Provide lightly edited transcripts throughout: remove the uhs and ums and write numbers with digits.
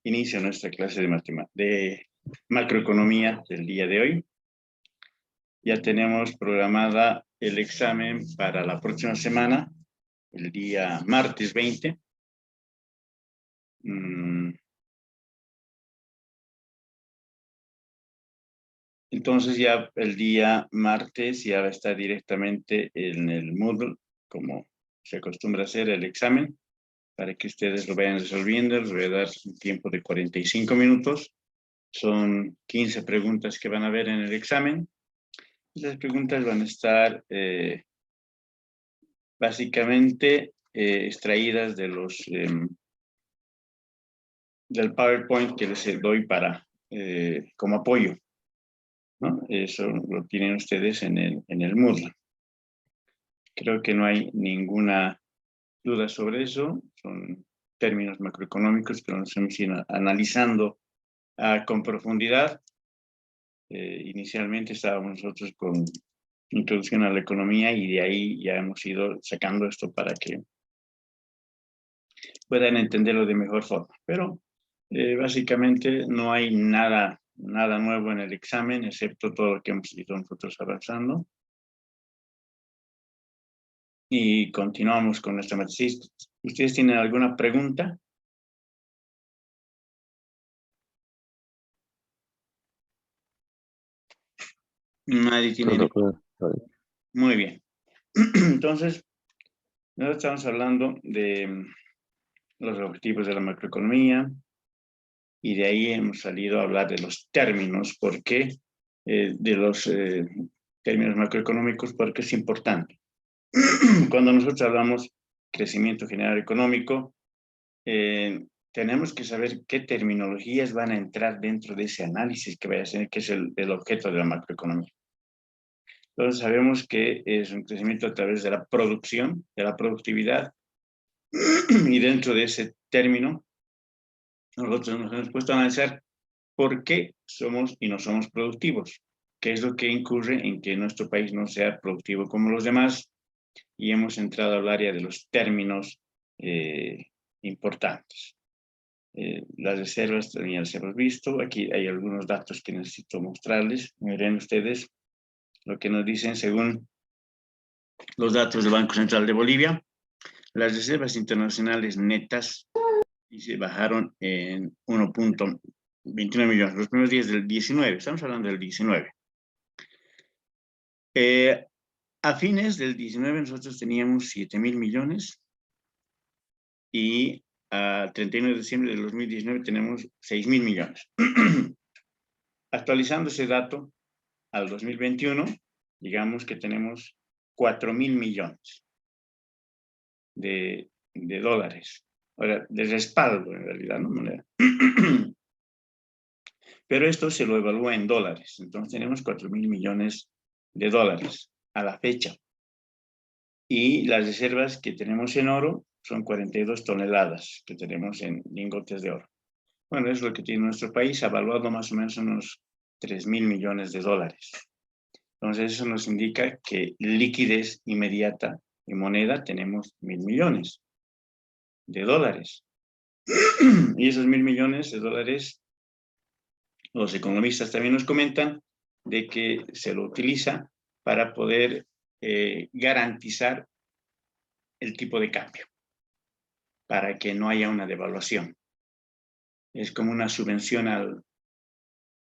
inicio nuestra clase de macroeconomía del día de hoy. Ya tenemos programada el examen para la próxima semana, el día martes 20. Entonces ya el día martes ya va a estar directamente en el Moodle, como se acostumbra a hacer el examen, para que ustedes lo vayan resolviendo. Les voy a dar un tiempo de 45 minutos. Son 15 preguntas que van a ver en el examen. Y las preguntas van a estar básicamente extraídas de del PowerPoint que les doy como apoyo, ¿no? Eso lo tienen ustedes en el Moodle. Creo que no hay ninguna duda sobre eso. Son términos macroeconómicos que nos hemos ido analizando con profundidad. Inicialmente estábamos nosotros con introducción a la economía y de ahí ya hemos ido sacando esto para que puedan entenderlo de mejor forma. Pero básicamente no hay nada nuevo en el examen, excepto todo lo que hemos ido nosotros avanzando. Y continuamos con nuestra matriz. ¿Ustedes tienen alguna pregunta? Nadie tiene. Muy bien. Entonces, nosotros estamos hablando de los objetivos de la macroeconomía y de ahí hemos salido a hablar de los términos, ¿por qué? De los términos macroeconómicos, porque es importante. Cuando nosotros hablamos crecimiento general económico, tenemos que saber qué terminologías van a entrar dentro de ese análisis que vaya a ser, que es el objeto de la macroeconomía. Entonces sabemos que es un crecimiento a través de la producción, de la productividad, y dentro de ese término, nosotros nos hemos puesto a analizar por qué somos y no somos productivos, qué es lo que incurre en que nuestro país no sea productivo como los demás, y hemos entrado al área de los términos importantes. Las reservas también las hemos visto. Aquí hay algunos datos que necesito mostrarles. Miren ustedes lo que nos dicen según los datos del Banco Central de Bolivia. Las reservas internacionales netas se bajaron en 1.29 millones. Los primeros días del 19, estamos hablando del 19. A fines del 19 nosotros teníamos 7.000 millones y a 31 de diciembre del 2019 tenemos 6.000 millones. Actualizando ese dato al 2021, digamos que tenemos 4.000 millones de dólares. Ahora, de respaldo en realidad, ¿no? Moneda. Pero esto se lo evalúa en dólares. Entonces tenemos 4.000 millones de dólares a la fecha. Y las reservas que tenemos en oro son 42 toneladas que tenemos en lingotes de oro. Bueno, es lo que tiene nuestro país, evaluado más o menos unos 3.000 millones de dólares. Entonces eso nos indica que liquidez inmediata en moneda tenemos 1.000 millones de dólares. Y esos 1.000 millones de dólares, los economistas también nos comentan de que se lo utiliza para poder garantizar el tipo de cambio, para que no haya una devaluación. Es como una subvención a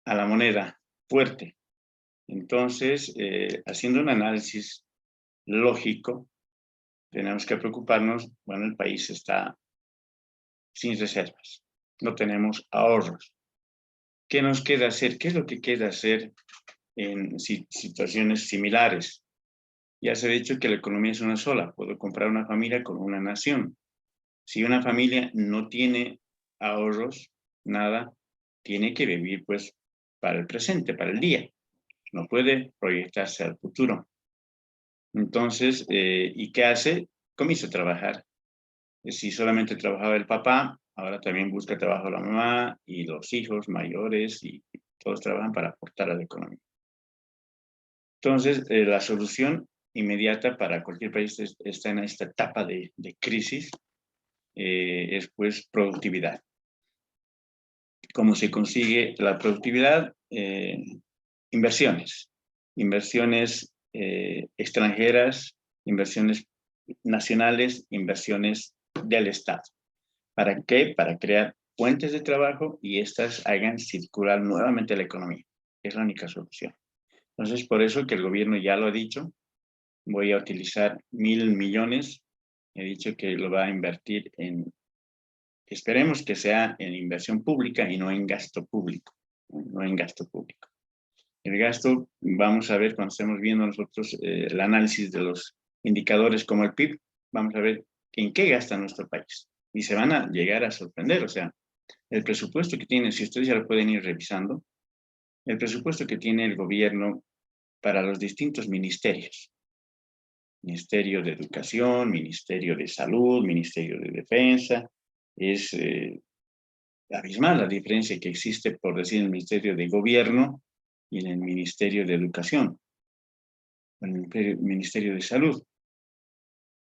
la moneda fuerte. Entonces, haciendo un análisis lógico, tenemos que preocuparnos, bueno, el país está sin reservas, no tenemos ahorros. ¿Qué nos queda hacer? ¿Qué es lo que queda hacer en situaciones similares? Ya se ha dicho que la economía es una sola, puedo comprar una familia con una nación. Si una familia no tiene ahorros, nada, tiene que vivir pues para el presente, para el día. No puede proyectarse al futuro. Entonces, ¿y qué hace? Comienza a trabajar. Si solamente trabajaba el papá, ahora también busca trabajo la mamá y los hijos mayores y todos trabajan para aportar a la economía. Entonces, la solución inmediata para cualquier país está en esta etapa de crisis, es pues productividad. ¿Cómo se consigue la productividad? Inversiones. Inversiones extranjeras, inversiones nacionales, inversiones del Estado. ¿Para qué? Para crear fuentes de trabajo y estas hagan circular nuevamente la economía. Es la única solución. Entonces, por eso que el gobierno ya lo ha dicho, voy a utilizar 1.000 millones. He dicho que lo va a invertir en, esperemos que sea en inversión pública y no en gasto público. No en gasto público. El gasto, vamos a ver cuando estemos viendo nosotros el análisis de los indicadores como el PIB, vamos a ver en qué gasta nuestro país. Y se van a llegar a sorprender, o sea, el presupuesto que tiene, si ustedes ya lo pueden ir revisando, el presupuesto que tiene el gobierno para los distintos ministerios. Ministerio de Educación, Ministerio de Salud, Ministerio de Defensa, es abismal la diferencia que existe, por decir, en el Ministerio de Gobierno y en el Ministerio de Educación, en el Ministerio de Salud.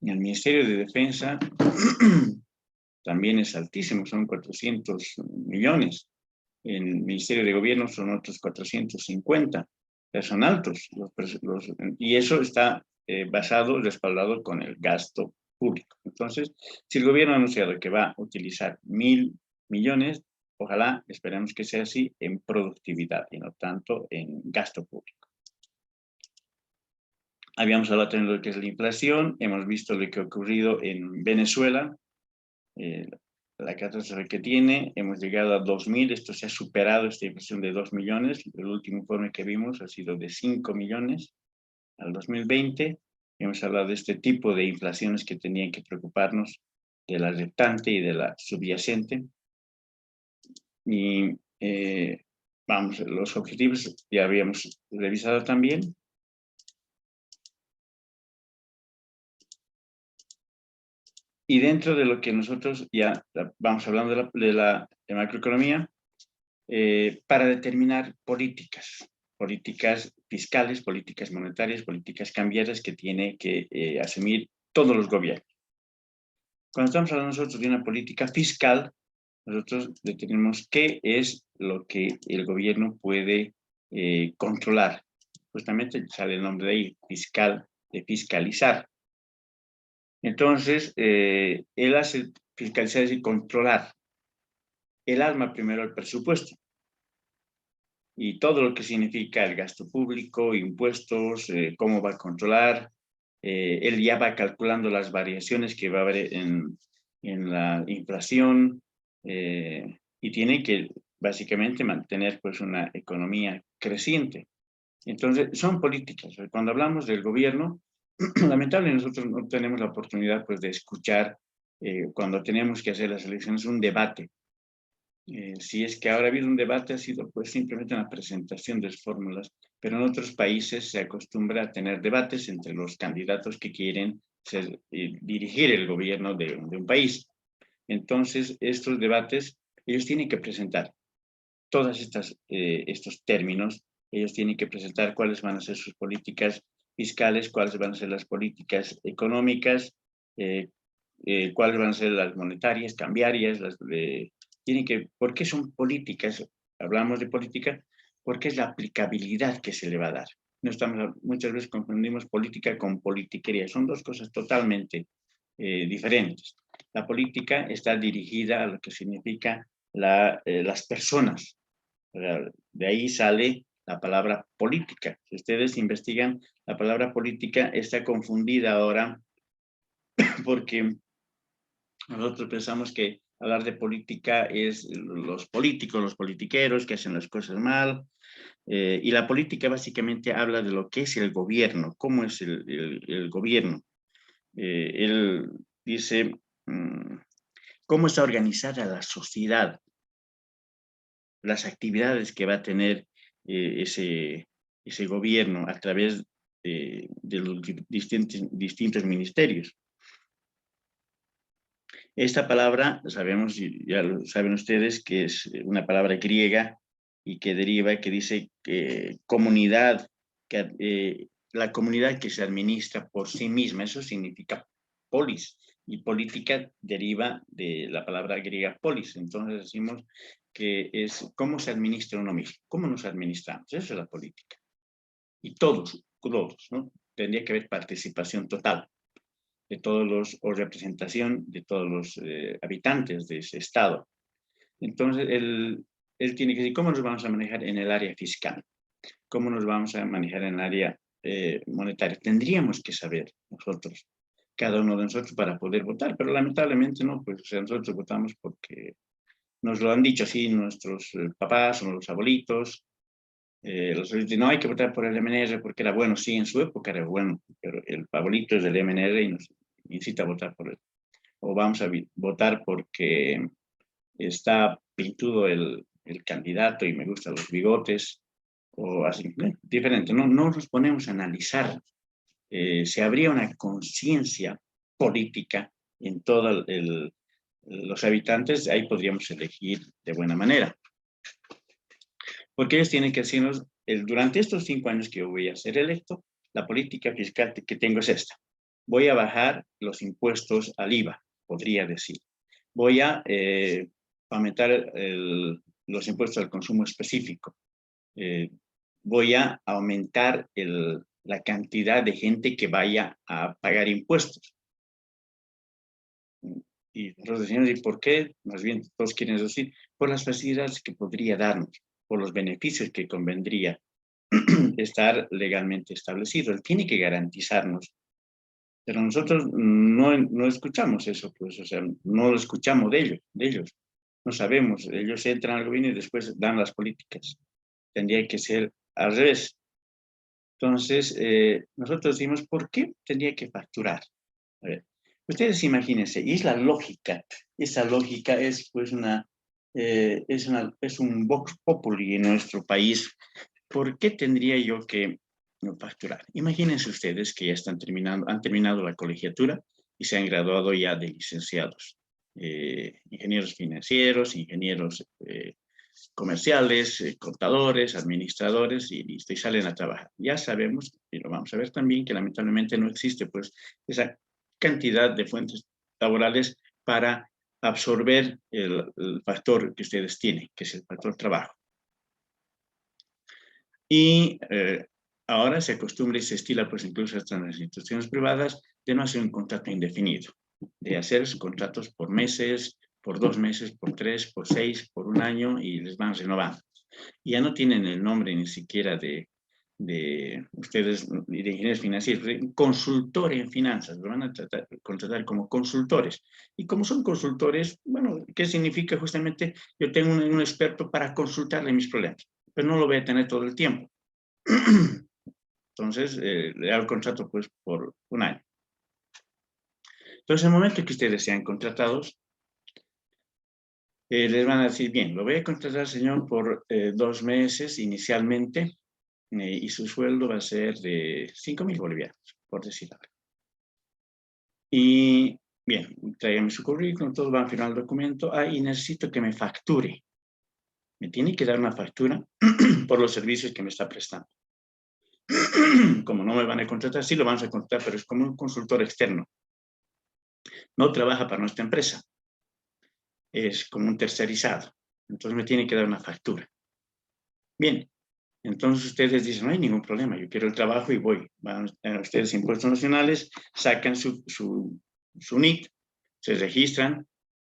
En el Ministerio de Defensa también es altísimo, son 400 millones. En el Ministerio de Gobierno son otros 450. Son altos. Y eso está basado, respaldado con el gasto público. Entonces, si el gobierno ha anunciado que va a utilizar 1.000 millones, ojalá, esperemos que sea así, en productividad y no tanto en gasto público. Habíamos hablado también de lo que es la inflación, hemos visto lo que ha ocurrido en Venezuela, la catástrofe que tiene, hemos llegado a 2.000, esto se ha superado, esta inflación de 2 millones, el último informe que vimos ha sido de 5 millones al 2020, hemos hablado de este tipo de inflaciones que tenían que preocuparnos, de la reptante y de la subyacente, y vamos, los objetivos ya habíamos revisado también. Y dentro de lo que nosotros ya vamos hablando de la macroeconomía, para determinar políticas fiscales, políticas monetarias, políticas cambiarias que tiene que asumir todos los gobiernos. Cuando estamos hablando nosotros de una política fiscal, nosotros determinamos qué es lo que el gobierno puede controlar. Justamente sale el nombre de ahí, fiscal, de fiscalizar. Entonces, él hace fiscalizar y controlar. Él arma primero el presupuesto y todo lo que significa el gasto público, impuestos, cómo va a controlar. Él ya va calculando las variaciones que va a haber en la inflación y tiene que básicamente mantener pues una economía creciente. Entonces, son políticas. Cuando hablamos del gobierno, lamentablemente nosotros no tenemos la oportunidad pues, de escuchar cuando tenemos que hacer las elecciones un debate. Si es que ahora ha habido un debate, ha sido pues simplemente una presentación de fórmulas, pero en otros países se acostumbra a tener debates entre los candidatos que quieren dirigir el gobierno de un país. Entonces, estos debates, ellos tienen que presentar todos estos términos, ellos tienen que presentar cuáles van a ser sus políticas fiscales, cuáles van a ser las políticas económicas, cuáles van a ser las monetarias, cambiarias, ¿por qué son políticas? Hablamos de política, porque es la aplicabilidad que se le va a dar. Muchas veces confundimos política con politiquería, son dos cosas totalmente diferentes. La política está dirigida a lo que significa las personas. De ahí sale la palabra política. Si ustedes investigan, la palabra política está confundida ahora porque nosotros pensamos que hablar de política es los políticos, los politiqueros que hacen las cosas mal, y la política básicamente habla de lo que es el gobierno, cómo es el gobierno. Él dice cómo está organizada la sociedad, las actividades que va a tener ese gobierno a través de los distintos ministerios. Esta palabra, sabemos, ya lo saben ustedes, que es una palabra griega y que deriva, que dice comunidad, la comunidad que se administra por sí misma, eso significa polis, Y política deriva de la palabra griega polis. Entonces decimos que es cómo se administra uno mismo, cómo nos administramos. Eso es la política. Y todos, ¿no? Tendría que haber participación total de todos los, o representación de todos los habitantes de ese estado. Entonces, él tiene que decir cómo nos vamos a manejar en el área fiscal, cómo nos vamos a manejar en el área monetaria. Tendríamos que saber nosotros, cada uno de nosotros, para poder votar, pero lamentablemente no, pues o sea, nosotros votamos porque nos lo han dicho así nuestros papás o los abuelitos. Los abuelitos, no hay que votar por el MNR porque era bueno, sí, en su época era bueno, pero el abuelito es del MNR y nos incita a votar por él. O vamos a votar porque está pintudo el candidato y me gustan los bigotes, o así, diferente. No nos ponemos a analizar. Se habría una conciencia política en todos los habitantes, ahí podríamos elegir de buena manera. Porque ellos tienen que decirnos, durante estos 5 años que yo voy a ser electo, la política fiscal que tengo es esta. Voy a bajar los impuestos al IVA, podría decir. Voy a aumentar los impuestos al consumo específico. Voy a aumentar la cantidad de gente que vaya a pagar impuestos. Y nosotros decimos, ¿y por qué? Más bien, todos quieren decir, por las facilidades que podría darnos, por los beneficios que convendría estar legalmente establecido. Él tiene que garantizarnos. Pero nosotros no escuchamos eso, pues, o sea, no lo escuchamos de ellos. No sabemos, ellos entran al gobierno y después dan las políticas. Tendría que ser al revés. Entonces, nosotros decimos, ¿por qué tendría que facturar? A ver, ustedes imagínense, y es la lógica, esa lógica es pues es un vox populi en nuestro país. ¿Por qué tendría yo que facturar? Imagínense ustedes que ya han terminado la colegiatura y se han graduado ya de licenciados. Ingenieros financieros, ingenieros comerciales, contadores, administradores y listo, y salen a trabajar. Ya sabemos, y lo vamos a ver también, que lamentablemente no existe pues esa cantidad de fuentes laborales para absorber el factor que ustedes tienen, que es el factor trabajo. Y ahora se acostumbra y se estila, pues incluso hasta en las instituciones privadas, de no hacer un contrato indefinido, de hacer contratos por meses, por 2 meses, por 3, por 6, por 1 año, y les van renovando. Y ya no tienen el nombre ni siquiera de ustedes, de ingenieros financieros, consultor en finanzas, lo van a contratar como consultores. Y como son consultores, bueno, ¿qué significa? Justamente yo tengo un experto para consultarle mis problemas, pero no lo voy a tener todo el tiempo. Entonces, le hago el contrato pues por 1 año. Entonces, en el momento que ustedes sean contratados, les van a decir, bien, lo voy a contratar, señor, por 2 meses inicialmente, y su sueldo va a ser de 5.000 bolivianos, por decir algo. Y, bien, tráigame su currículum, todos van a firmar el documento, y necesito que me facture. Me tiene que dar una factura por los servicios que me está prestando. Como no me van a contratar, sí lo vamos a contratar, pero es como un consultor externo. No trabaja para nuestra empresa. Es como un tercerizado. Entonces me tiene que dar una factura. Bien, entonces ustedes dicen, no hay ningún problema, yo quiero el trabajo y voy. Van a ustedes impuestos nacionales, sacan su NIT, se registran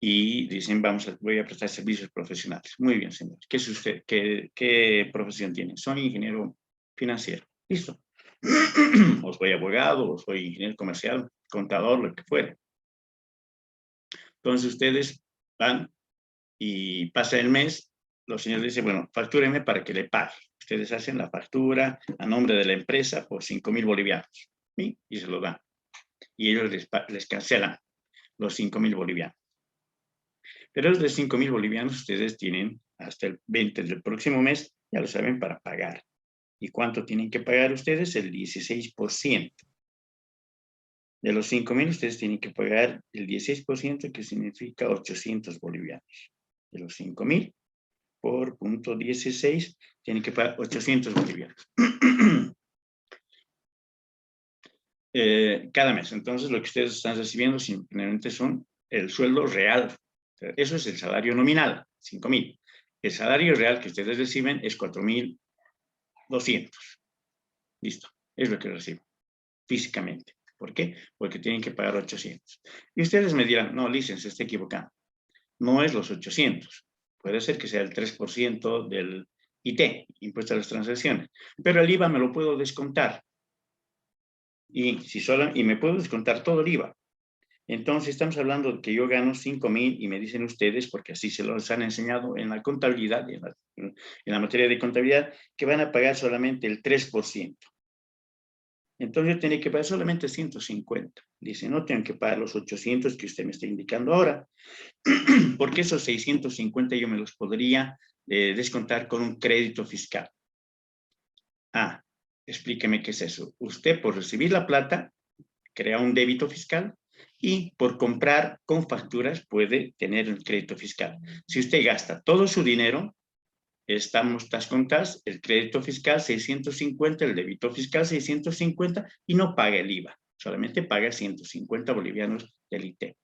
y dicen, voy a prestar servicios profesionales. Muy bien, señor. ¿Qué es usted? ¿Qué profesión tiene? Soy ingeniero financiero. Listo. O soy abogado, o soy ingeniero comercial, contador, lo que fuera. Entonces ustedes van y pasa el mes, los señores dicen, bueno, factúreme para que le pague. Ustedes hacen la factura a nombre de la empresa por 5.000 bolivianos, ¿sí? Y se lo dan. Y ellos les cancelan los 5.000 bolivianos. Pero los de 5.000 bolivianos ustedes tienen hasta el 20 del próximo mes, ya lo saben, para pagar. ¿Y cuánto tienen que pagar ustedes? El 16%. De los 5.000 ustedes tienen que pagar el 16%, que significa 800 bolivianos. De los 5.000 por punto 16, tienen que pagar 800 bolivianos. cada mes. Entonces, lo que ustedes están recibiendo simplemente son el sueldo real. Eso es el salario nominal, 5.000. El salario real que ustedes reciben es 4.200. Listo, es lo que reciben físicamente. ¿Por qué? Porque tienen que pagar 800. Y ustedes me dirán, no, Licen, se está equivocando. No es los 800. Puede ser que sea el 3% del IT, impuesto a las transacciones. Pero el IVA me lo puedo descontar. Y me puedo descontar todo el IVA. Entonces, estamos hablando de que yo gano 5.000 y me dicen ustedes, porque así se los han enseñado en la contabilidad, en la materia de contabilidad, que van a pagar solamente el 3%. Entonces, yo tenía que pagar solamente 150. Dice, no tengo que pagar los 800 que usted me está indicando ahora, porque esos 650 yo me los podría descontar con un crédito fiscal. Ah, explíqueme qué es eso. Usted, por recibir la plata, crea un débito fiscal y por comprar con facturas puede tener un crédito fiscal. Si usted gasta todo su dinero, estamos tas con tas, el crédito fiscal 650, el débito fiscal 650 y no paga el IVA, solamente paga 150 bolivianos del IT.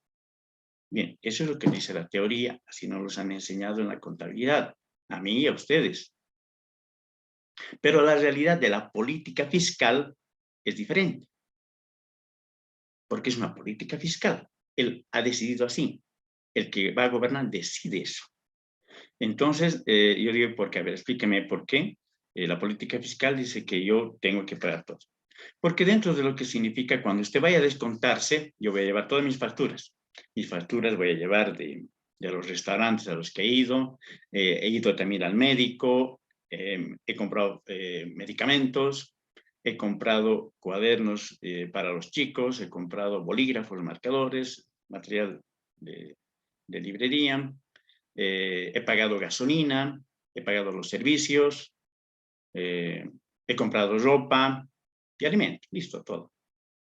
Bien, eso es lo que dice la teoría, así nos los han enseñado en la contabilidad, a mí y a ustedes. Pero la realidad de la política fiscal es diferente, porque es una política fiscal. Él ha decidido así. El que va a gobernar decide eso. Entonces, yo digo, porque, a ver, explíqueme por qué la política fiscal dice que yo tengo que pagar todo. Porque dentro de lo que significa cuando usted vaya a descontarse, yo voy a llevar todas mis facturas. Mis facturas voy a llevar de los restaurantes a los que he ido también al médico, he comprado medicamentos, he comprado cuadernos para los chicos, he comprado bolígrafos, marcadores, material de librería, he pagado gasolina, he pagado los servicios, he comprado ropa y alimentos, listo, todo.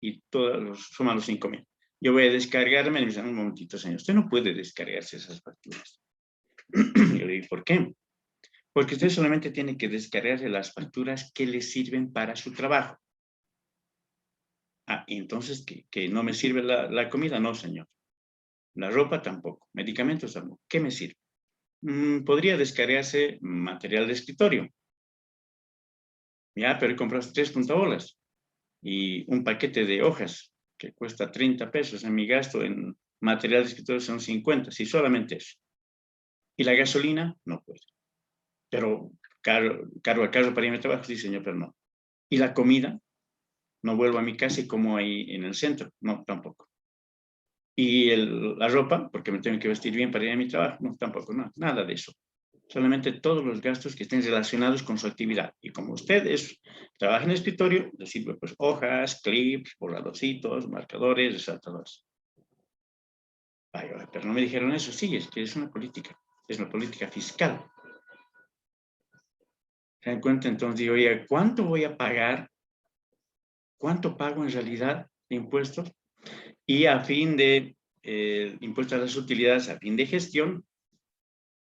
Y todos suman los 5.000. Yo voy a descargarme y me dicen, un momentito, señor, usted no puede descargarse esas facturas. Yo le digo, ¿por qué? Porque usted solamente tiene que descargarse las facturas que le sirven para su trabajo. Ah, y entonces, ¿que no me sirve la comida? No, señor. La ropa tampoco. Medicamentos tampoco. ¿Qué me sirve? Podría descargarse material de escritorio. Ya, pero he comprado 3 puntabolas y un paquete de hojas que cuesta 30 pesos. En mi gasto en material de escritorio son 50, sí, solamente eso. Y la gasolina, no puede. Pero cargo al carro para irme a trabajo, sí, señor, pero no. Y la comida, no vuelvo a mi casa y como ahí en el centro, no, tampoco. Y la ropa, porque me tengo que vestir bien para ir a mi trabajo, no, tampoco, no, nada de eso. Solamente todos los gastos que estén relacionados con su actividad. Y como usted trabaja en el escritorio, le sirve pues hojas, clips, borradorcitos, marcadores, resaltadores. Vaya, pero no me dijeron eso. Sí, es que es una política fiscal. ¿Se dan cuenta? Entonces digo, oye, ¿cuánto voy a pagar? ¿Cuánto pago en realidad de impuestos? Y a fin de impuestos a las utilidades, a fin de gestión,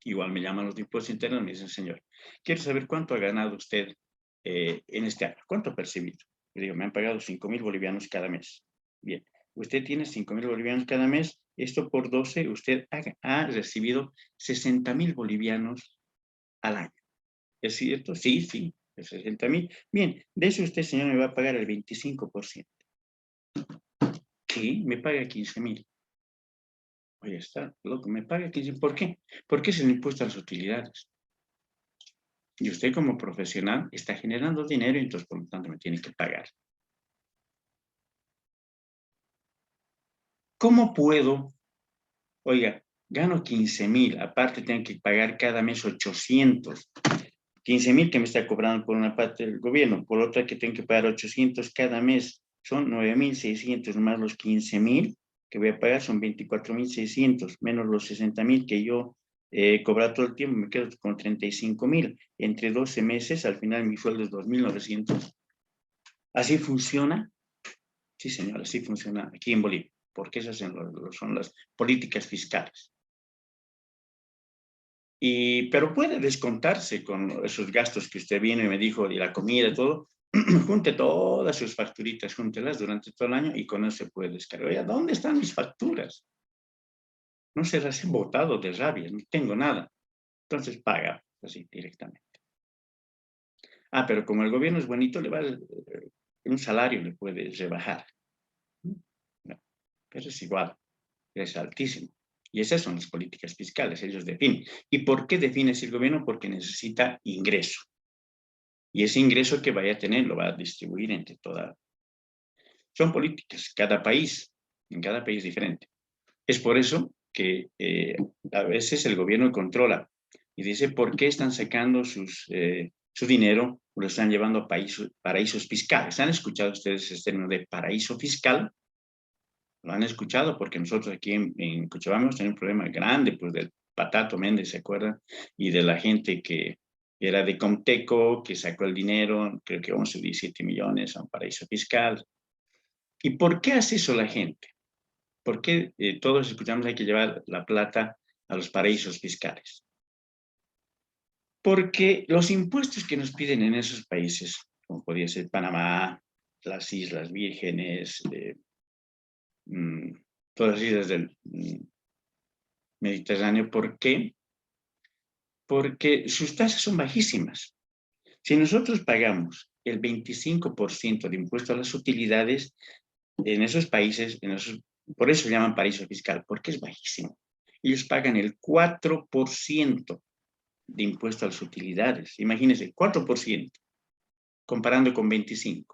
igual me llaman los de impuestos internos y me dicen, señor, quiero saber cuánto ha ganado usted en este año, cuánto ha percibido. Yo digo, me han pagado 5.000 bolivianos cada mes. Bien, usted tiene 5.000 bolivianos cada mes, esto por 12, usted ha recibido 60.000 bolivianos al año. ¿Es cierto? Sí, sí, 60.000. Bien, de eso usted, señor, me va a pagar el 25%. ¿Qué? Me paga 15.000. Oye, está loco, me paga 15.000. ¿Por qué? Porque es el impuesto a las utilidades. Y usted como profesional está generando dinero y entonces por lo tanto me tiene que pagar. ¿Cómo puedo? Oiga, gano 15.000, aparte tengo que pagar cada mes 800. 15.000 que me está cobrando por una parte del gobierno, por otra que tengo que pagar 800 cada mes. Son 9.600 más los 15.000 que voy a pagar, son 24.600, menos los 60.000 que yo cobrar todo el tiempo, me quedo con 35.000. Entre 12 meses, al final mi sueldo es 2.900. ¿Así funciona? Sí, señor, así funciona aquí en Bolivia, porque esas son las políticas fiscales. Pero puede descontarse con esos gastos que usted vino y me dijo, de la comida y todo, junte todas sus facturitas, júntelas durante todo el año y con eso se puede descargar. Oiga, ¿dónde están mis facturas? No se las he botado de rabia, no tengo nada. Entonces paga así directamente. Ah, pero como el gobierno es bonito, le va un salario le puede rebajar. No, pero es igual, es altísimo. Y esas son las políticas fiscales, ellos definen. ¿Y por qué define así el gobierno? Porque necesita ingreso. Y ese ingreso que vaya a tener lo va a distribuir entre toda. Son políticas, en cada país diferente. Es por eso que a veces el gobierno controla y dice por qué están sacando su dinero o lo están llevando a paraísos fiscales. ¿Han escuchado ustedes este término de paraíso fiscal? Lo han escuchado porque nosotros aquí en Cochabamba hemos tenido un problema grande, pues del Patato Méndez, ¿se acuerdan? Y de la gente que era de Comteco, que sacó el dinero, creo que 11 o 17 millones a un paraíso fiscal. ¿Y por qué hace eso la gente? ¿Por qué todos escuchamos hay que llevar la plata a los paraísos fiscales? Porque los impuestos que nos piden en esos países, como podría ser Panamá, las Islas Vírgenes, todas las islas del Mediterráneo, ¿por qué? Porque sus tasas son bajísimas. Si nosotros pagamos el 25% de impuesto a las utilidades en esos países, por eso se llaman paraíso fiscal, porque es bajísimo. Ellos pagan el 4% de impuesto a las utilidades. Imagínense, 4%, comparando con 25%.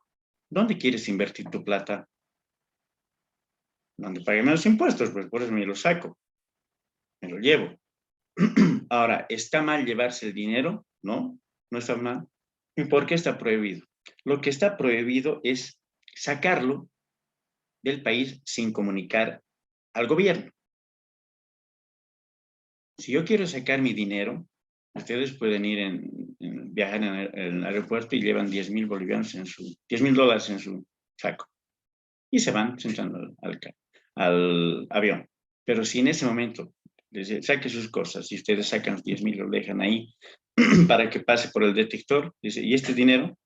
¿Dónde quieres invertir tu plata? Donde pague menos impuestos, pues por eso me lo saco, me lo llevo. Ahora, ¿está mal llevarse el dinero? No, no está mal. ¿Y por qué está prohibido? Lo que está prohibido es sacarlo del país sin comunicar al gobierno. Si yo quiero sacar mi dinero, ustedes pueden ir viajar en el aeropuerto y llevan 10,000 bolivianos $10,000 en su saco. Y se van sentando al avión. Pero si en ese momento saque sus cosas y ustedes sacan los 10,000 y lo dejan ahí para que pase por el detector, dice, ¿y este dinero?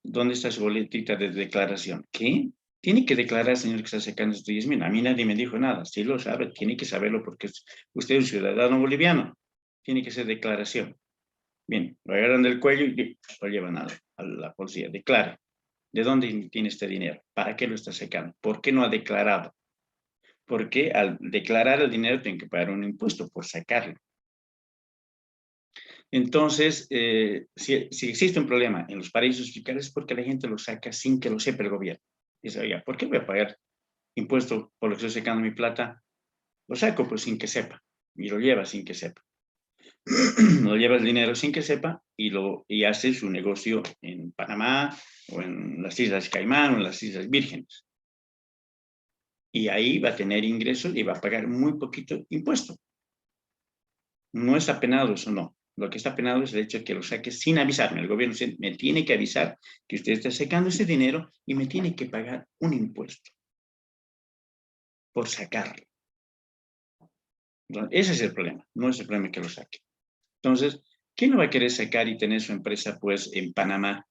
¿Dónde está su boletita de declaración? ¿Qué? Tiene que declarar, señor, que está sacando estos 10,000. A mí nadie me dijo nada. Si lo sabe, tiene que saberlo porque usted es un ciudadano boliviano. Tiene que hacer declaración. Bien, lo agarran del cuello y lo llevan a la policía. Declare. ¿De dónde tiene este dinero? ¿Para qué lo está sacando? ¿Por qué no ha declarado? Porque al declarar el dinero tienen que pagar un impuesto por sacarlo. Entonces, si existe un problema en los paraísos fiscales es porque la gente lo saca sin que lo sepa el gobierno. Dice, oiga, ¿por qué voy a pagar impuesto por lo que estoy sacando mi plata? Lo saco pues sin que sepa y lo lleva sin que sepa. No lleva el dinero sin que sepa y hace su negocio en Panamá o en las Islas Caimán o en las Islas Vírgenes. Y ahí va a tener ingresos y va a pagar muy poquito impuesto. No está penado eso, no. Lo que está penado es el hecho de que lo saque sin avisarme. El gobierno me tiene que avisar que usted está sacando ese dinero y me tiene que pagar un impuesto por sacarlo. Entonces, ese es el problema, no es el problema que lo saque. Entonces, ¿quién no va a querer sacar y tener su empresa pues en Panamá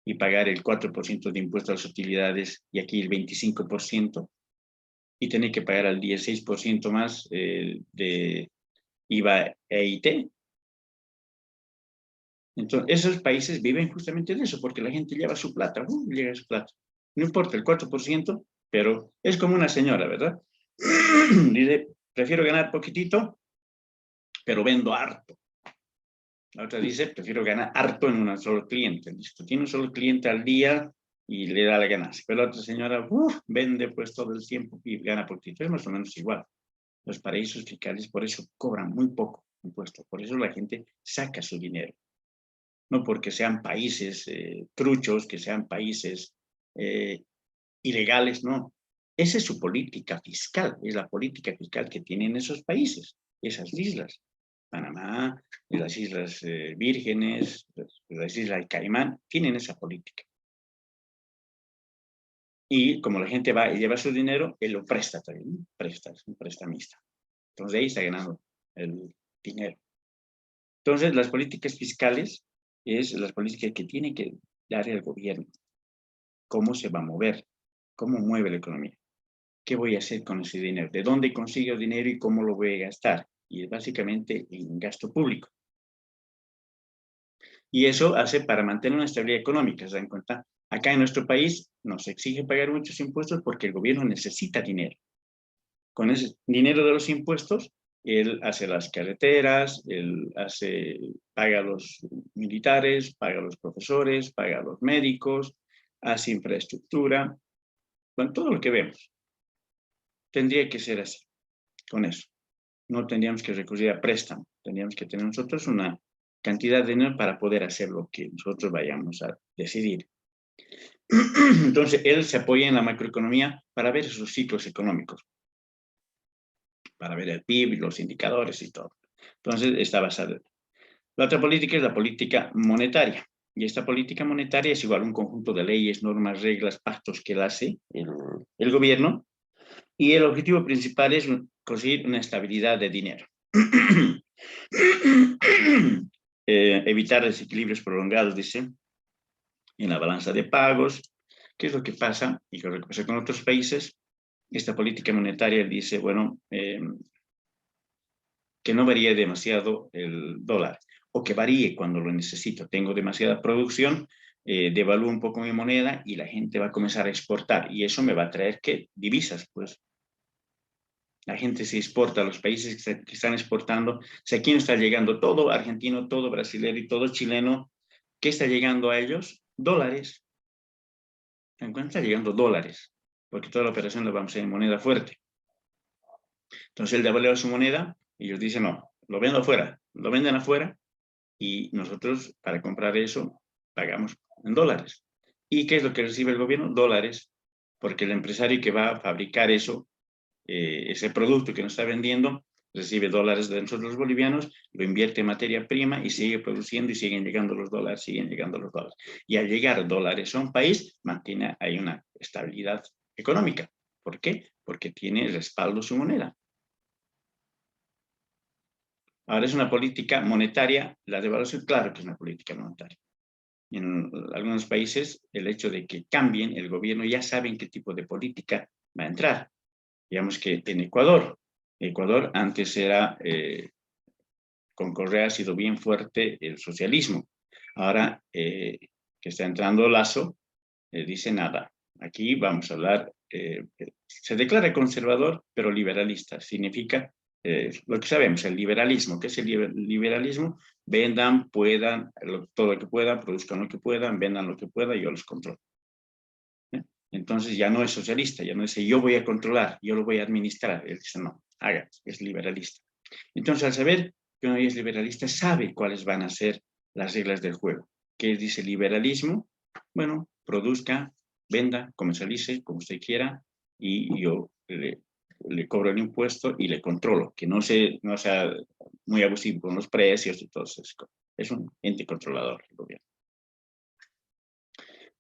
y pagar el 4% de impuesto a las utilidades y aquí el 25% y tener que pagar al 16% más de IVA EIT? Entonces, esos países viven justamente de eso, porque la gente lleva su plata, llega su plata. No importa el 4%, pero es como una señora, ¿verdad? Dice, prefiero ganar poquitito, pero vendo harto. La otra dice, prefiero ganar harto en un solo cliente. Listo, tiene un solo cliente al día y le da la ganancia. Pero la otra señora, vende pues todo el tiempo y gana poquitito. Es más o menos igual. Los paraísos fiscales por eso cobran muy poco impuesto. Por eso la gente saca su dinero. No porque sean países truchos, que sean países ilegales, no. Esa es su política fiscal, es la política fiscal que tienen esos países, esas islas. Panamá, las Islas Vírgenes, las Islas Caimán, tienen esa política. Y como la gente va y lleva su dinero, él lo presta también, ¿no? Presta, es un prestamista. Entonces, de ahí está ganando el dinero. Entonces, las políticas fiscales es las políticas que tienen que darle al gobierno. ¿Cómo se va a mover? ¿Cómo mueve la economía? ¿Qué voy a hacer con ese dinero? ¿De dónde consigo dinero y cómo lo voy a gastar? Y es básicamente en gasto público. Y eso hace para mantener una estabilidad económica, ¿se dan cuenta? Acá en nuestro país nos exige pagar muchos impuestos porque el gobierno necesita dinero. Con ese dinero de los impuestos, él hace las carreteras, paga a los militares, paga a los profesores, paga a los médicos, hace infraestructura, con todo lo que vemos. Tendría que ser así, con eso. No tendríamos que recurrir a préstamo, tendríamos que tener nosotros una cantidad de dinero para poder hacer lo que nosotros vayamos a decidir. Entonces, él se apoya en la macroeconomía para ver esos ciclos económicos, para ver el PIB, los indicadores y todo. Entonces, está basada. La otra política es la política monetaria. Y esta política monetaria es igual un conjunto de leyes, normas, reglas, pactos que él hace el gobierno. Y el objetivo principal es conseguir una estabilidad de dinero. Evitar desequilibrios prolongados, dice, en la balanza de pagos. ¿Qué es lo que pasa? Y qué es lo que pasa con otros países. Esta política monetaria dice, bueno, que no varíe demasiado el dólar, o que varíe cuando lo necesito. Tengo demasiada producción, devalúo un poco mi moneda y la gente va a comenzar a exportar. Y eso me va a traer, ¿qué? Divisas, pues. La gente se exporta a los países que están exportando. O sea, ¿a quién está llegando? Todo argentino, todo brasileño y todo chileno. ¿Qué está llegando a ellos? Dólares. ¿Se encuentra? Llegando dólares. Porque toda la operación la vamos a hacer en moneda fuerte. Entonces él devalúa su moneda y ellos dicen, no, lo vendo afuera. Lo venden afuera y nosotros para comprar eso pagamos en dólares. ¿Y qué es lo que recibe el gobierno? Dólares. Porque el empresario que va a fabricar eso, ese producto que nos está vendiendo, recibe dólares de nosotros los bolivianos, lo invierte en materia prima y sigue produciendo y siguen llegando los dólares, siguen llegando los dólares. Y al llegar dólares a un país, mantiene ahí una estabilidad económica. ¿Por qué? Porque tiene respaldo su moneda. Ahora es una política monetaria, la devaluación, claro que es una política monetaria. En algunos países, el hecho de que cambien el gobierno, ya saben qué tipo de política va a entrar. Digamos que en Ecuador antes era, con Correa ha sido bien fuerte el socialismo. Ahora que está entrando Lasso, dice nada. Aquí vamos a hablar, se declara conservador, pero liberalista. Significa lo que sabemos, el liberalismo. ¿Qué es el liberalismo? Vendan, puedan, todo lo que puedan, produzcan lo que puedan, vendan lo que puedan, yo los controlo. Entonces ya no es socialista, ya no dice yo voy a controlar, yo lo voy a administrar. Él dice no, haga, es liberalista. Entonces al saber que uno es liberalista, sabe cuáles van a ser las reglas del juego. ¿Qué dice liberalismo? Bueno, produzca, venda, comercialice, como usted quiera, y yo le cobro el impuesto y le controlo, que no sea muy abusivo con los precios y todo eso. Es un ente controlador el gobierno.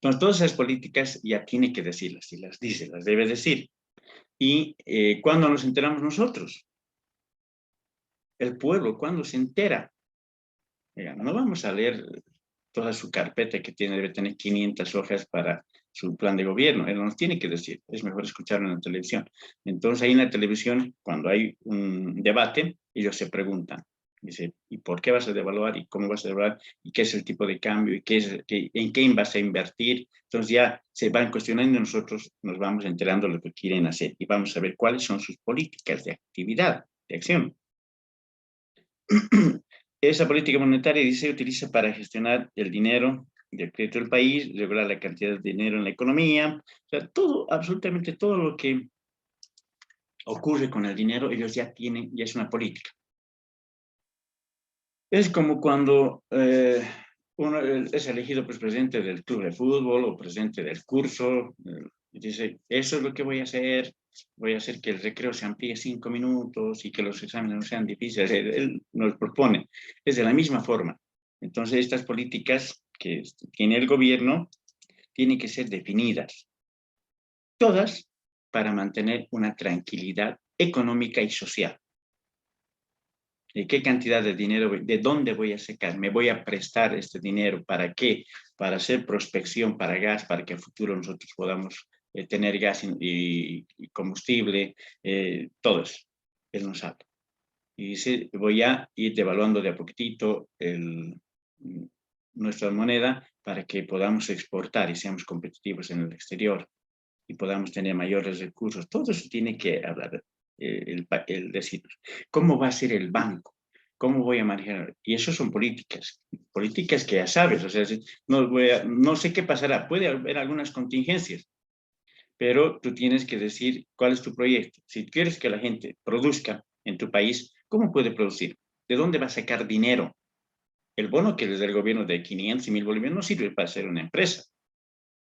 Entonces, todas esas políticas ya tiene que decirlas, si las dice, las debe decir. ¿Y cuándo nos enteramos nosotros? El pueblo, ¿cuándo se entera? No vamos a leer toda su carpeta que debe tener 500 hojas para su plan de gobierno. Él nos tiene que decir, es mejor escucharlo en la televisión. Entonces, ahí en la televisión, cuando hay un debate, ellos se preguntan, dice, ¿y por qué vas a devaluar? ¿Y cómo vas a devaluar? ¿Y qué es el tipo de cambio? ¿Y en qué vas a invertir? Entonces ya se van cuestionando y nosotros nos vamos enterando de lo que quieren hacer y vamos a ver cuáles son sus políticas de actividad, de acción. Esa política monetaria dice, se utiliza para gestionar el dinero del crédito del país, regular la cantidad de dinero en la economía, o sea, todo, absolutamente todo lo que ocurre con el dinero, ellos ya tienen, ya es una política. Es como cuando uno es elegido pues, presidente del club de fútbol o presidente del curso, y dice, eso es lo que voy a hacer que el recreo se amplíe 5 minutos y que los exámenes no sean difíciles. Él nos propone, es de la misma forma. Entonces, estas políticas que tiene el gobierno tienen que ser definidas, todas para mantener una tranquilidad económica y social. ¿De qué cantidad de dinero, de dónde voy a sacar? ¿Me voy a prestar este dinero? ¿Para qué? Para hacer prospección para gas, para que a futuro nosotros podamos tener gas y combustible, todo eso. Él no sabe. Y dice, voy a ir devaluando de a poquitito nuestra moneda para que podamos exportar y seamos competitivos en el exterior y podamos tener mayores recursos. Todo eso tiene que hablar, el decir, ¿cómo va a ser el banco? ¿Cómo voy a manejar? Y eso son políticas que ya sabes, o sea, no sé qué pasará, puede haber algunas contingencias, pero tú tienes que decir cuál es tu proyecto. Si quieres que la gente produzca en tu país, ¿cómo puede producir? ¿De dónde va a sacar dinero? El bono que les da el gobierno de 500 y 1000 bolivianos no sirve para hacer una empresa.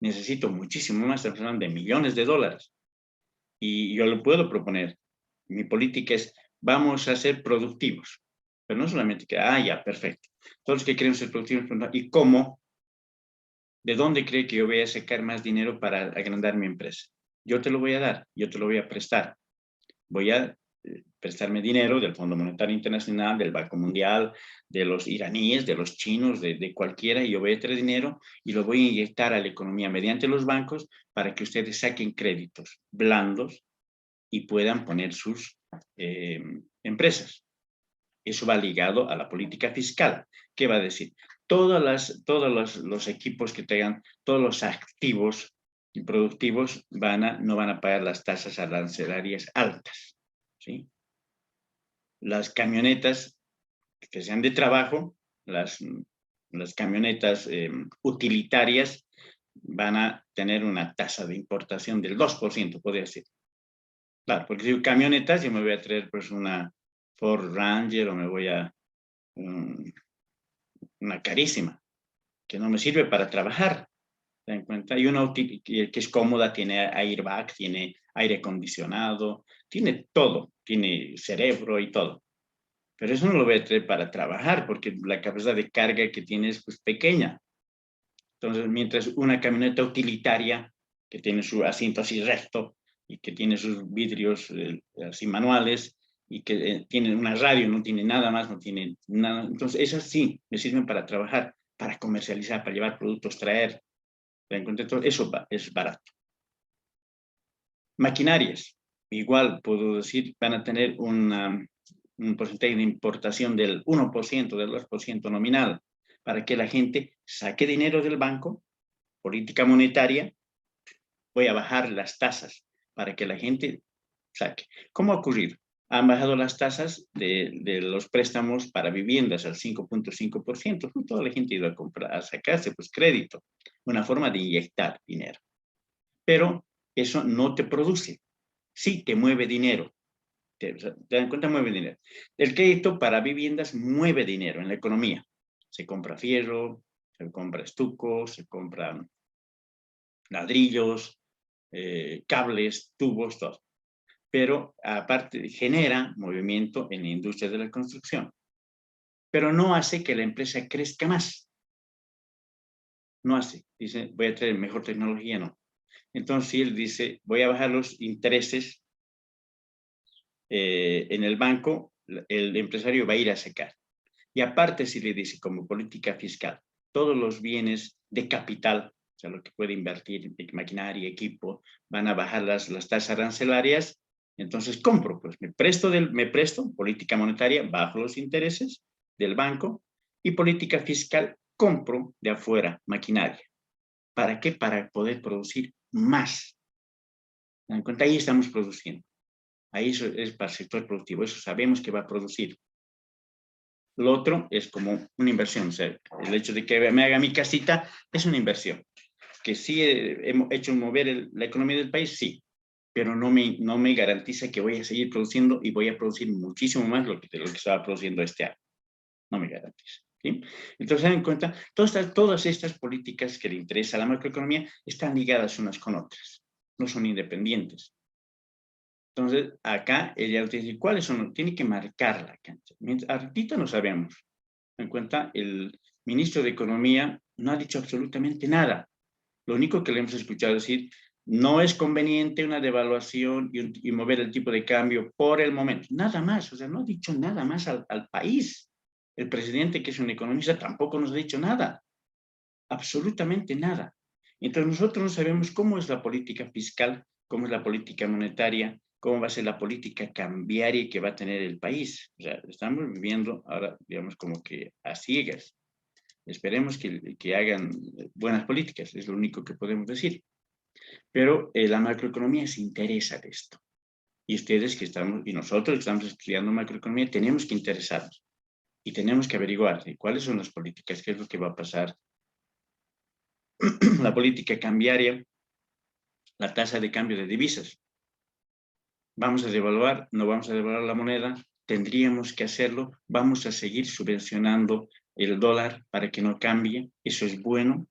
Necesito muchísimo más, estamos hablando de millones de dólares. Y yo lo puedo proponer. Mi política es, vamos a ser productivos. Pero no solamente que, ya, perfecto. Todos los que queremos ser productivos, ¿y cómo? ¿De dónde cree que yo voy a sacar más dinero para agrandar mi empresa? Yo te lo voy a dar, yo te lo voy a prestar. Voy a prestarme dinero del Fondo Monetario Internacional, del Banco Mundial, de los iraníes, de los chinos, de cualquiera, y yo voy a traer dinero y lo voy a inyectar a la economía mediante los bancos para que ustedes saquen créditos blandos y puedan poner sus empresas. Eso va ligado a la política fiscal. ¿Qué va a decir? Todos los equipos que tengan, todos los activos y productivos no van a pagar las tasas arancelarias altas. ¿Sí? Las camionetas que sean de trabajo, las camionetas utilitarias van a tener una tasa de importación del 2%, podría decir. Claro, porque si camionetas, yo me voy a traer pues una Ford Ranger o me voy a una carísima, que no me sirve para trabajar. ¿Te dan cuenta? Y una que es cómoda, tiene airbag, tiene aire acondicionado, tiene todo, tiene cerebro y todo. Pero eso no lo voy a traer para trabajar porque la capacidad de carga que tiene es pues, pequeña. Entonces, mientras una camioneta utilitaria que tiene su asiento así recto y que tiene sus vidrios así manuales y que tiene una radio, no tiene nada más, no tiene nada. Entonces, esas sí me sirven para trabajar, para comercializar, para llevar productos, traer. Eso es barato. Maquinarias, igual puedo decir, van a tener un porcentaje de importación del 1%, del 2% nominal, para que la gente saque dinero del banco, política monetaria, voy a bajar las tasas para que la gente saque. ¿Cómo ha ocurrido? Han bajado las tasas de los préstamos para viviendas al 5.5%. Toda la gente ha ido a comprar, a sacarse pues, crédito, una forma de inyectar dinero. Pero eso no te produce, sí te mueve dinero. ¿Te dan cuenta? Mueve dinero. El crédito para viviendas mueve dinero en la economía. Se compra fierro, se compra estuco, se compran ladrillos, cables, tubos, todo. Pero aparte genera movimiento en la industria de la construcción. Pero no hace que la empresa crezca más. No hace. Dice, voy a traer mejor tecnología, no. Entonces, si él dice, voy a bajar los intereses en el banco, el empresario va a ir a sacar. Y aparte, si le dice como política fiscal, todos los bienes de capital, o sea, lo que puede invertir en maquinaria, equipo, van a bajar las tasas arancelarias, entonces compro, pues me presto, política monetaria, bajo los intereses del banco, y política fiscal, compro de afuera maquinaria. ¿Para qué? Para poder producir más. ¿Se dan cuenta? Ahí estamos produciendo. Ahí eso es para el sector productivo, eso sabemos que va a producir. Lo otro es como una inversión, o sea, el hecho de que me haga mi casita es una inversión. Que sí hemos hecho mover la economía del país, sí, pero no me garantiza que voy a seguir produciendo y voy a producir muchísimo más de lo que estaba produciendo este año. No me garantiza. ¿Sí? Entonces, se dan cuenta, todas estas políticas que le interesa a la macroeconomía están ligadas unas con otras, no son independientes. Entonces, acá ella dice, ¿cuáles son? Tiene que marcar la cancha. Ahorita no sabemos. En cuenta, el ministro de Economía no ha dicho absolutamente nada. Lo único que le hemos escuchado decir, No es conveniente una devaluación y mover el tipo de cambio por el momento. Nada más, o sea, no ha dicho nada más al país. El presidente, que es un economista, tampoco nos ha dicho nada. Absolutamente nada. Entonces nosotros no sabemos cómo es la política fiscal, cómo es la política monetaria, cómo va a ser la política cambiaria que va a tener el país. O sea, estamos viviendo ahora, digamos, como que a ciegas. Esperemos que hagan buenas políticas, es lo único que podemos decir. Pero la macroeconomía se interesa de esto. Y ustedes que estamos, y nosotros que estamos estudiando macroeconomía, tenemos que interesarnos. Y tenemos que averiguar cuáles son las políticas, qué es lo que va a pasar. La política cambiaria, la tasa de cambio de divisas. ¿Vamos a devaluar? ¿No vamos a devaluar la moneda? Tendríamos que hacerlo. ¿Vamos a seguir subvencionando el dólar para que no cambie? ¿Eso es bueno?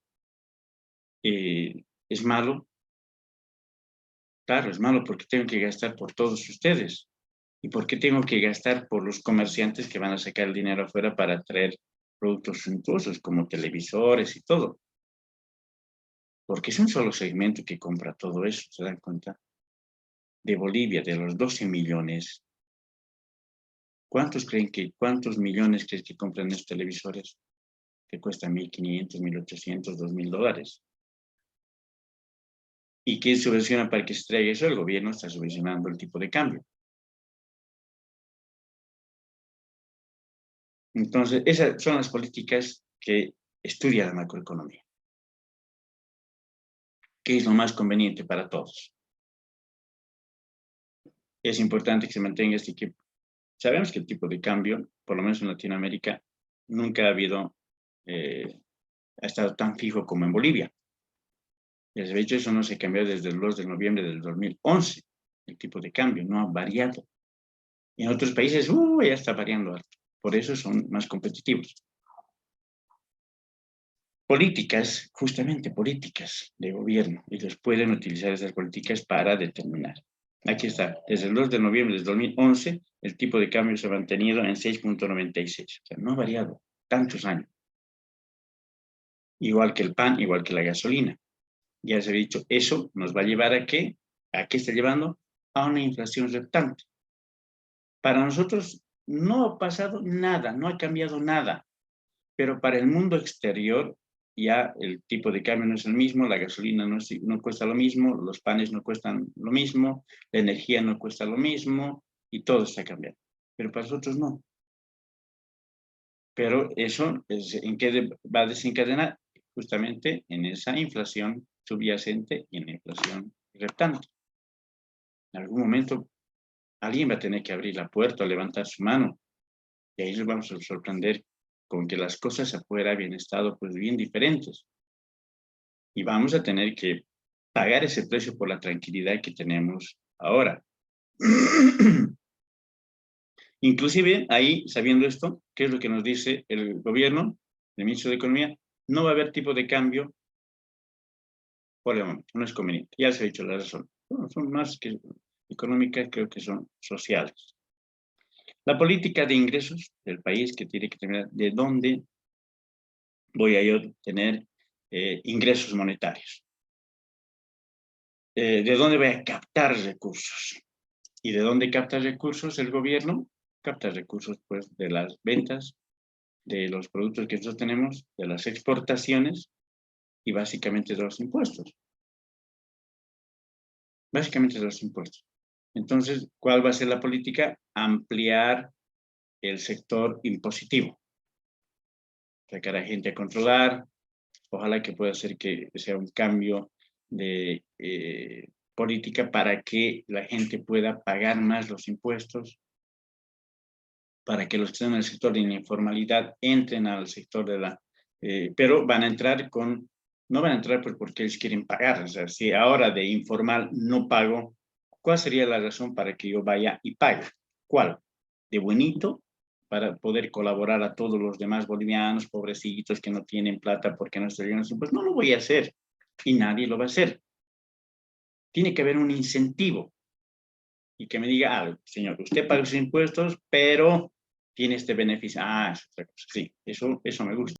¿Es malo? Claro, es malo porque tengo que gastar por todos ustedes. ¿Y por qué tengo que gastar por los comerciantes que van a sacar el dinero afuera para traer productos suntuosos como televisores y todo? Porque es un solo segmento que compra todo eso, ¿se dan cuenta? De Bolivia, de los 12 millones, ¿cuántos millones crees que compran estos televisores? Que cuestan 1.500, 1.800, $2.000. ¿Y quién subvenciona para que se traiga eso? El gobierno está subvencionando el tipo de cambio. Entonces, esas son las políticas que estudia la macroeconomía. ¿Qué es lo más conveniente para todos? Es importante que se mantenga este equipo. Sabemos que el tipo de cambio, por lo menos en Latinoamérica, nunca ha estado tan fijo como en Bolivia. De hecho, eso no se cambió desde el 2 de noviembre del 2011. El tipo de cambio no ha variado. Y en otros países, ya está variando alto. Por eso son más competitivos. Políticas, justamente políticas de gobierno. Ellos pueden utilizar esas políticas para determinar. Aquí está. Desde el 2 de noviembre del 2011, el tipo de cambio se ha mantenido en 6.96. O sea, no ha variado tantos años. Igual que el pan, igual que la gasolina. Ya se ha dicho, eso nos va a llevar ¿a qué? ¿A qué está llevando? A una inflación reptante. Para nosotros no ha pasado nada, no ha cambiado nada, pero para el mundo exterior ya el tipo de cambio no es el mismo, la gasolina no cuesta lo mismo, los panes no cuestan lo mismo, la energía no cuesta lo mismo y todo está cambiando. Pero para nosotros no. Pero eso, ¿en qué va a desencadenar? Justamente en esa inflación subyacente y en la inflación reptante. En algún momento alguien va a tener que abrir la puerta o levantar su mano y ahí nos vamos a sorprender con que las cosas afuera habían estado pues bien diferentes. Y vamos a tener que pagar ese precio por la tranquilidad que tenemos ahora. Inclusive ahí, sabiendo esto, ¿qué es lo que nos dice el gobierno, el ministro de Economía? No va a haber tipo de cambio por el momento, no es conveniente. Ya se ha dicho la razón. Bueno, son más que económicas, creo que son sociales. La política de ingresos del país que tiene que tener de dónde voy a yo tener ingresos monetarios. ¿De dónde voy a captar recursos? ¿Y de dónde capta recursos el gobierno? Capta recursos pues de las ventas, de los productos que nosotros tenemos, de las exportaciones y básicamente de los impuestos. Básicamente de los impuestos. Entonces, ¿cuál va a ser la política? Ampliar el sector impositivo. Sacar a gente a controlar. Ojalá que pueda ser que sea un cambio de política para que la gente pueda pagar más los impuestos, para que los que están en el sector de la informalidad entren al sector de la... pero van a entrar no van a entrar pues porque ellos quieren pagar. O sea, si ahora de informal no pago, ¿cuál sería la razón para que yo vaya y pague? ¿Cuál? ¿De buenito? Para poder colaborar a todos los demás bolivianos, pobrecitos que no tienen plata porque no están llegando, pues no lo voy a hacer y nadie lo va a hacer. Tiene que haber un incentivo y que me diga, señor, usted paga sus impuestos, pero tiene este beneficio. Es otra cosa. Sí, eso me gusta.